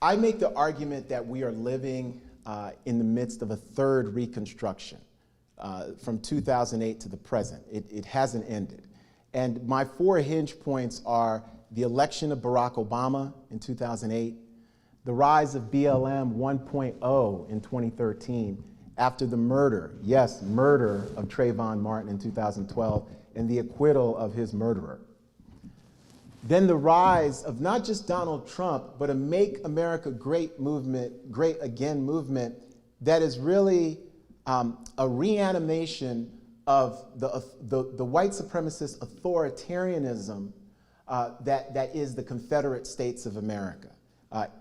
I make the argument that we are living in the midst of a third Reconstruction from 2008 to the present. It hasn't ended. And my four hinge points are the election of Barack Obama in 2008, the rise of BLM 1.0 in 2013, after the murder, yes, murder of Trayvon Martin in 2012, and the acquittal of his murderer. Then the rise of not just Donald Trump, but a Make America Great movement, Great Again movement, that is really a reanimation of the white supremacist authoritarianism that is the Confederate States of America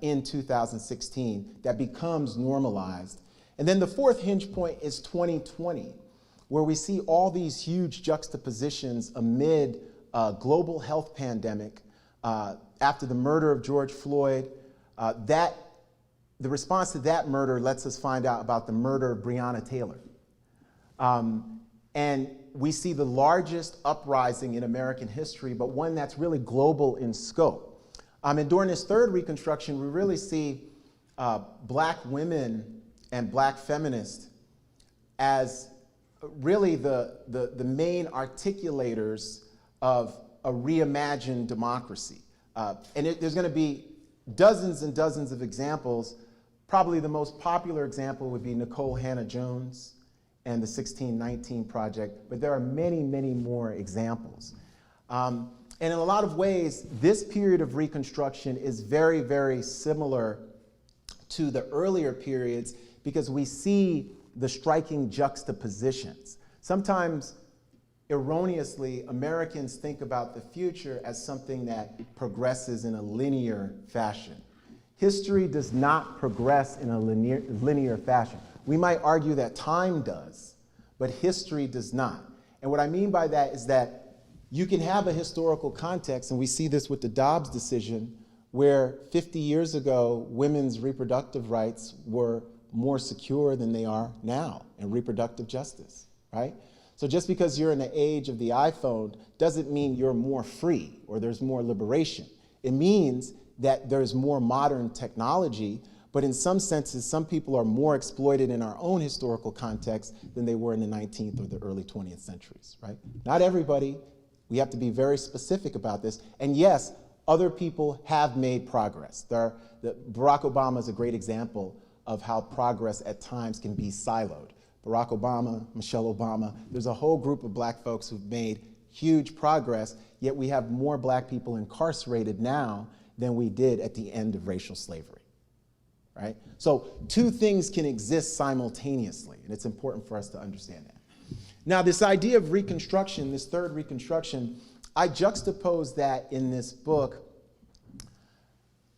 in 2016, that becomes normalized. And then the fourth hinge point is 2020, where we see all these huge juxtapositions amid a global health pandemic after the murder of George Floyd. The response to that murder lets us find out about the murder of Breonna Taylor. And we see the largest uprising in American history, but one that's really global in scope. And during this third Reconstruction, we really see black women and black feminists as really the main articulators of a reimagined democracy. And there's going to be dozens and dozens of examples. Probably the most popular example would be Nikole Hannah-Jones and the 1619 Project, but there are many, many more examples. And in a lot of ways, this period of Reconstruction is very, very similar to the earlier periods because we see the striking juxtapositions. Sometimes, erroneously, Americans think about the future as something that progresses in a linear fashion. History does not progress in a linear fashion. We might argue that time does, but history does not. And what I mean by that is that you can have a historical context, and we see this with the Dobbs decision, where 50 years ago, women's reproductive rights were more secure than they are now in reproductive justice, right? So just because you're in the age of the iPhone doesn't mean you're more free or there's more liberation. It means that there's more modern technology, but in some senses, some people are more exploited in our own historical context than they were in the 19th or the early 20th centuries, right? Not everybody. We have to be very specific about this. And yes, other people have made progress. Barack Obama is a great example of how progress at times can be siloed. Barack Obama, Michelle Obama, there's a whole group of black folks who've made huge progress, yet we have more black people incarcerated now than we did at the end of racial slavery, right? So two things can exist simultaneously, and it's important for us to understand that. Now, this idea of Reconstruction, this third Reconstruction, I juxtapose that in this book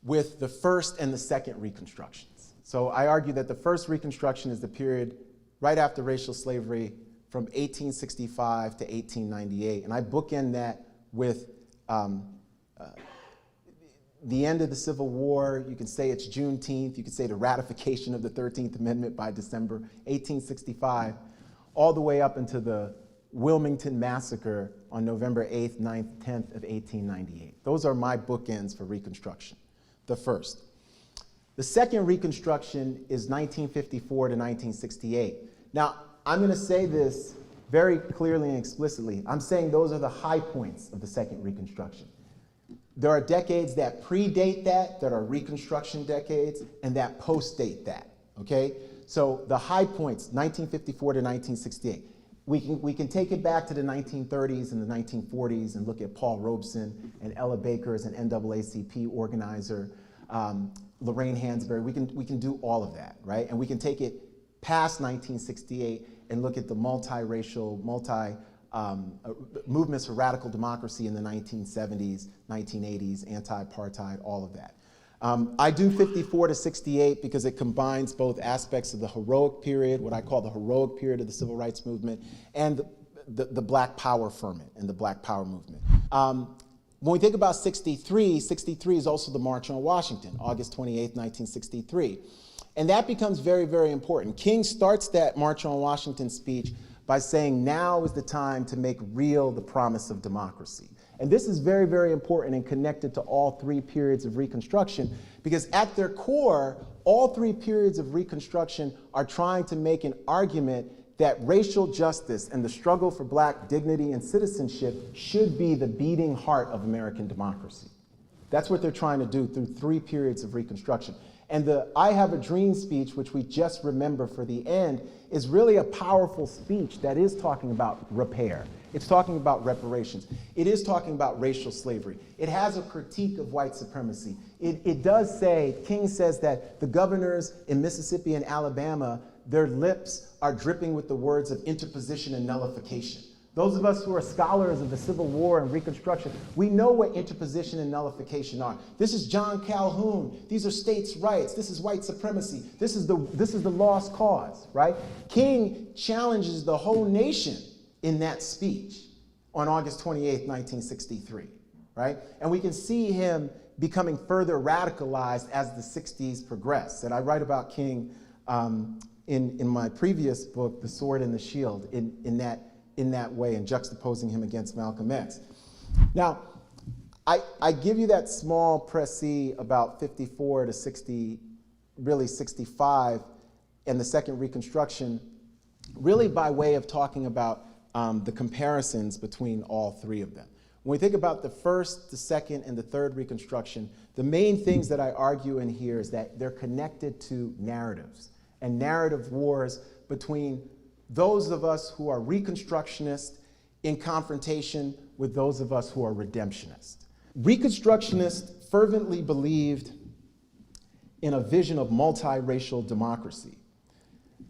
with the first and the second Reconstructions. So I argue that the first Reconstruction is the period right after racial slavery from 1865 to 1898. And I bookend that with the end of the Civil War. You can say it's Juneteenth. You could say the ratification of the 13th Amendment by December 1865, all the way up into the Wilmington Massacre on November 8th, 9th, 10th of 1898. Those are my bookends for Reconstruction, the first. The second Reconstruction is 1954 to 1968. Now, I'm going to say this very clearly and explicitly. I'm saying those are the high points of the second Reconstruction. There are decades that predate that are Reconstruction decades, and that post-date that, okay? So the high points, 1954 to 1968. We can take it back to the 1930s and the 1940s and look at Paul Robeson and Ella Baker as an NAACP organizer, Lorraine Hansberry. We can do all of that, right? And we can take it past 1968 and look at the multiracial, movements for radical democracy in the 1970s, 1980s, anti-apartheid, all of that. I do 54 to 68 because it combines both aspects of the heroic period, what I call the heroic period of the civil rights movement, and the Black Power ferment and the Black Power movement. When we think about 63 is also the March on Washington, August 28th, 1963. And that becomes very, very important. King starts that March on Washington speech by saying now is the time to make real the promise of democracy. And this is very, very important and connected to all three periods of Reconstruction, because at their core, all three periods of Reconstruction are trying to make an argument that racial justice and the struggle for black dignity and citizenship should be the beating heart of American democracy. That's what they're trying to do through three periods of Reconstruction. And the I Have a Dream speech, which we just remember for the end, is really a powerful speech that is talking about repair. It's talking about reparations. It is talking about racial slavery. It has a critique of white supremacy. It does say, King says that the governors in Mississippi and Alabama, their lips are dripping with the words of interposition and nullification. Those of us who are scholars of the Civil War and Reconstruction, we know what interposition and nullification are. This is John Calhoun. These are states' rights. This is white supremacy. This is the lost cause, right? King challenges the whole nation in that speech on August 28th, 1963, right? And we can see him becoming further radicalized as the 60s progress. And I write about King in my previous book, The Sword and the Shield, in that way, and juxtaposing him against Malcolm X. Now, I give you that small précis about 54 to 60, really 65, and the Second Reconstruction, really by way of talking about the comparisons between all three of them. When we think about the first, the second, and the third Reconstruction, the main things that I argue in here is that they're connected to narratives and narrative wars between those of us who are Reconstructionists in confrontation with those of us who are redemptionists. Reconstructionists fervently believed in a vision of multiracial democracy.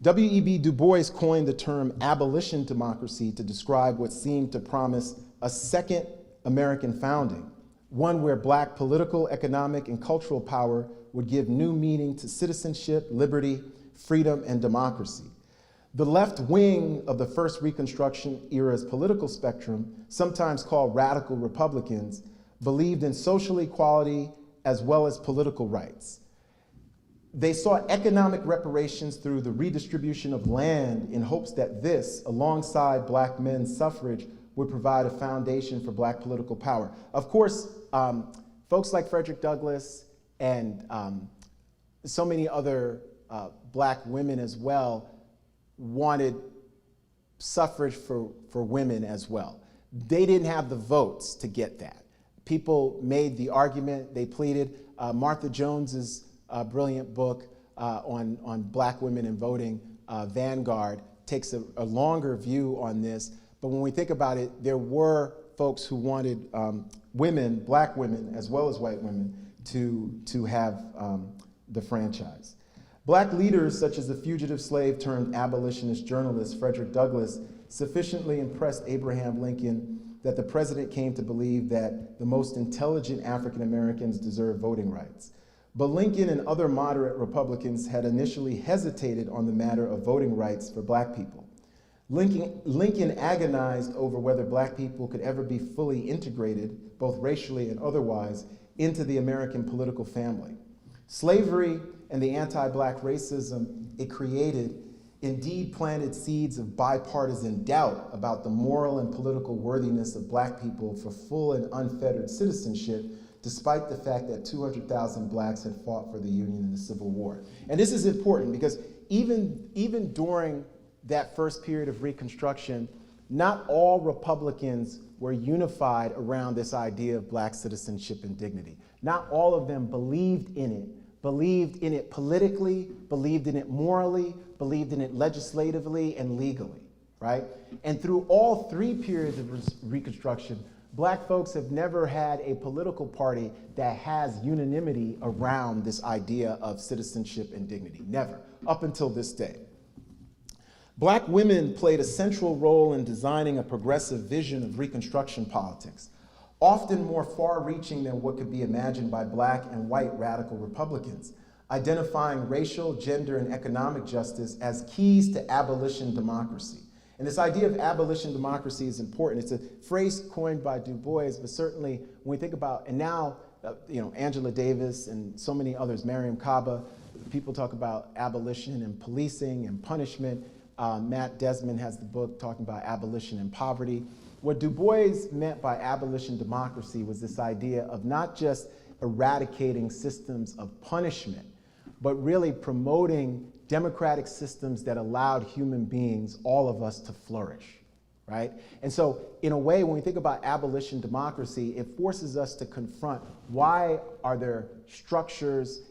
W.E.B. Du Bois coined the term abolition democracy to describe what seemed to promise a second American founding, one where black political, economic, and cultural power would give new meaning to citizenship, liberty, freedom, and democracy. The left wing of the first Reconstruction era's political spectrum, sometimes called radical Republicans, believed in social equality as well as political rights. They saw economic reparations through the redistribution of land in hopes that this, alongside black men's suffrage, would provide a foundation for black political power. Of course, folks like Frederick Douglass and so many other black women as well wanted suffrage for women as well. They didn't have the votes to get that. People made the argument, they pleaded. Martha Jones's brilliant book on black women and voting, Vanguard, takes a longer view on this. But when we think about it, there were folks who wanted women, black women, as well as white women, to have the franchise. Black leaders, such as the fugitive slave turned abolitionist journalist Frederick Douglass, sufficiently impressed Abraham Lincoln that the president came to believe that the most intelligent African Americans deserve voting rights. But Lincoln and other moderate Republicans had initially hesitated on the matter of voting rights for black people. Lincoln agonized over whether black people could ever be fully integrated, both racially and otherwise, into the American political family. Slavery and the anti-black racism it created indeed planted seeds of bipartisan doubt about the moral and political worthiness of black people for full and unfettered citizenship, despite the fact that 200,000 blacks had fought for the Union in the Civil War. And this is important because even during that first period of Reconstruction, not all Republicans were unified around this idea of black citizenship and dignity. Not all of them believed in it politically, believed in it morally, believed in it legislatively and legally, right? And through all three periods of Reconstruction, black folks have never had a political party that has unanimity around this idea of citizenship and dignity, never, up until this day. Black women played a central role in designing a progressive vision of Reconstruction politics, often more far-reaching than what could be imagined by black and white radical Republicans, identifying racial, gender, and economic justice as keys to abolition democracy. And this idea of abolition democracy is important. It's a phrase coined by Du Bois, but certainly when we think about, and now, Angela Davis and so many others, Mariam Kaba, people talk about abolition and policing and punishment. Matt Desmond has the book talking about abolition and poverty. What Du Bois meant by abolition democracy was this idea of not just eradicating systems of punishment, but really promoting democratic systems that allowed human beings, all of us, to flourish, right? And so, in a way, when we think about abolition democracy, it forces us to confront why are there structures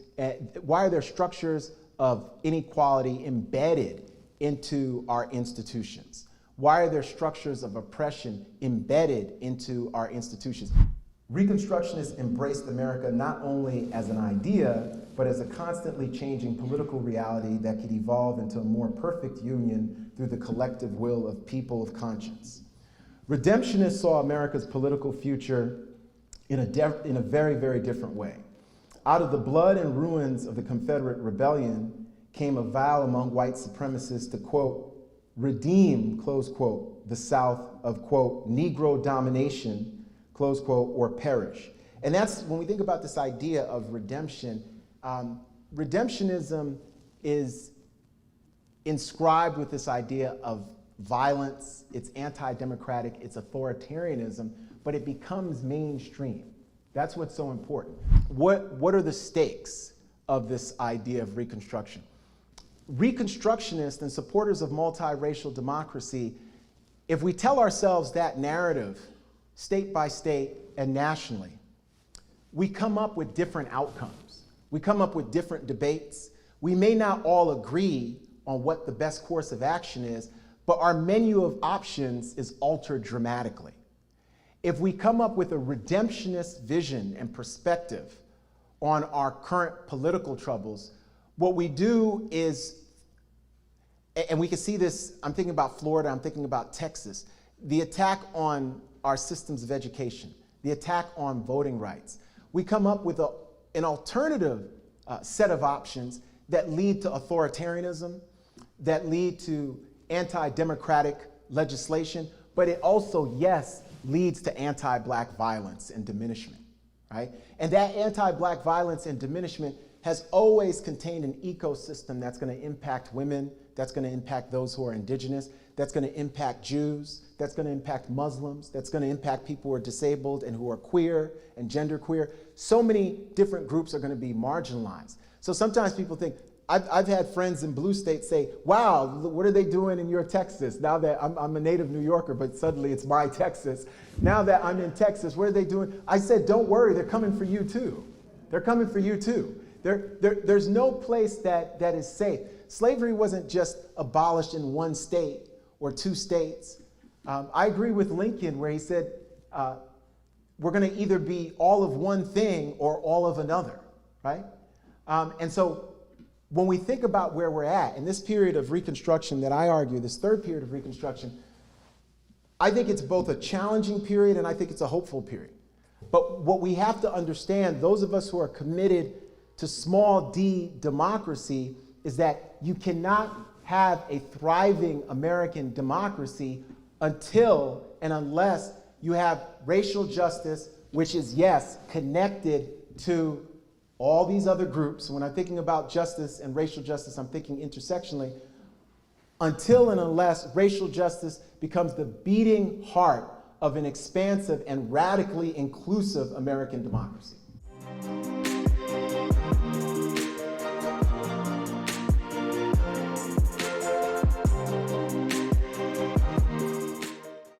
of inequality embedded into our institutions? Why are there structures of oppression embedded into our institutions? Reconstructionists embraced America not only as an idea, but as a constantly changing political reality that could evolve into a more perfect union through the collective will of people of conscience. Redemptionists saw America's political future in a very, very different way. Out of the blood and ruins of the Confederate Rebellion came a vow among white supremacists to, quote, redeem, close quote, the South of, quote, Negro domination, close quote, or perish. And that's, when we think about this idea of redemption, redemptionism is inscribed with this idea of violence, it's anti-democratic, it's authoritarianism, but it becomes mainstream. That's what's so important. What are the stakes of this idea of Reconstruction? Reconstructionists and supporters of multiracial democracy, if we tell ourselves that narrative, state by state and nationally, we come up with different outcomes. We come up with different debates. We may not all agree on what the best course of action is, but our menu of options is altered dramatically. If we come up with a redemptionist vision and perspective on our current political troubles, what we do is, and we can see this, I'm thinking about Florida, I'm thinking about Texas, the attack on our systems of education, the attack on voting rights. We come up with an alternative set of options that lead to authoritarianism, that lead to anti-democratic legislation, but it also, yes, leads to anti-Black violence and diminishment, right? And that anti-Black violence and diminishment has always contained an ecosystem that's going to impact women, that's going to impact those who are indigenous, that's going to impact Jews, that's going to impact Muslims, that's going to impact people who are disabled and who are queer and genderqueer. So many different groups are going to be marginalized. So sometimes people think, I've had friends in blue states say, wow, what are they doing in your Texas? Now that I'm a native New Yorker, but suddenly it's my Texas. Now that I'm in Texas, what are they doing? I said, don't worry, they're coming for you too. They're coming for you too. There's no place that is safe. Slavery wasn't just abolished in one state or two states. I agree with Lincoln where he said, we're going to either be all of one thing or all of another, right? And so when we think about where we're at in this period of Reconstruction that I argue, this third period of Reconstruction, I think it's both a challenging period and I think it's a hopeful period. But what we have to understand, those of us who are committed to small d democracy, is that you cannot have a thriving American democracy until and unless you have racial justice, which is, yes, connected to all these other groups. When I'm thinking about justice and racial justice, I'm thinking intersectionally. Until and unless racial justice becomes the beating heart of an expansive and radically inclusive American democracy.